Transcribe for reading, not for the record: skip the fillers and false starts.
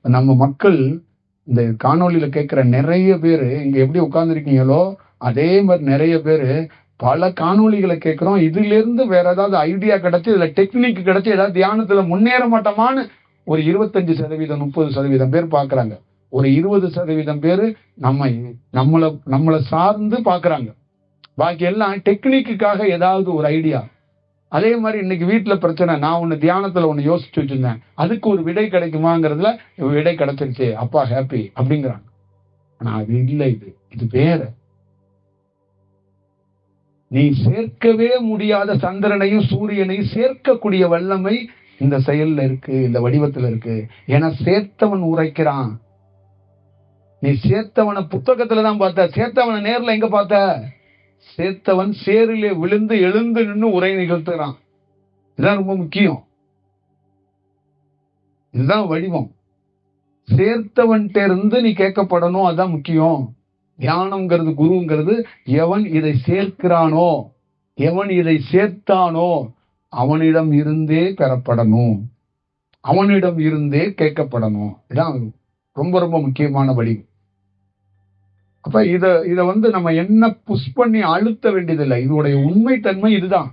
நம்ம மக்கள் இந்த காணொளியில கேட்கிற நிறைய பேரு இங்க எப்படி உட்கார்ந்துருக்கீங்களோ அதே மாதிரி நிறைய பேரு பல காணொளிகளை கேட்கிறோம். இதுல இருந்து வேற ஏதாவது ஐடியா கிடைச்சு இதுல டெக்னிக் கிடைச்சு ஏதாவது தியானத்துல முன்னேற மாட்டோமான்னு ஒரு 25% 30% பேர் பாக்குறாங்க. ஒரு 20% பேரு நம்மளை சார்ந்து பாக்குறாங்க. பாக்கி எல்லாம் டெக்னிக்குக்காக ஏதாவது ஒரு ஐடியா. அதே மாதிரி இன்னைக்கு வீட்டுல பிரச்சனை, நான் ஒண்ணு தியானத்துல ஒண்ணு யோசிச்சு வச்சிருந்தேன், அதுக்கு ஒரு விடை கிடைக்குமாங்கிறதுல விடை கிடைச்சிருச்சு, அப்பா ஹாப்பி அப்படிங்கிறாங்க. ஆனா அது இல்லை. இது வேற. நீ சேர்க்கவே முடியாத சந்திரனையும் சூரியனையும் சேர்க்கக்கூடிய வல்லமை இந்த செயல்ல இருக்கு, இந்த வடிவத்துல இருக்கு. ஏன்னா சேர்த்தவன் உரைக்கிறான். நீ சேர்த்தவனை புத்தகத்துலதான் பார்த்த, சேர்த்தவனை நேர்ல எங்க பார்த்த? சேர்த்தவன் சேரிலே விழுந்து எழுந்து நின்று உரை நிகழ்த்துறான். இதுதான் ரொம்ப முக்கியம். இதுதான் வடிவம். சேர்த்தவன்கிட்ட இருந்து நீ கேட்கப்படணும், அதுதான் முக்கியம். தியானம்ங்கிறது குருங்கிறது எவன் இதை சேர்க்கிறானோ, எவன் இதை சேர்த்தானோ அவனிடம் இருந்தே பெறப்படணும், அவனிடம் இருந்தே கேட்கப்படணும். இதான் ரொம்ப ரொம்ப முக்கியமான வடிவம். அப்ப இத நம்ம என்ன புஷ் பண்ணி அழுத்த வேண்டியதில்லை. இதோடைய உண்மை தன்மை இதுதான்.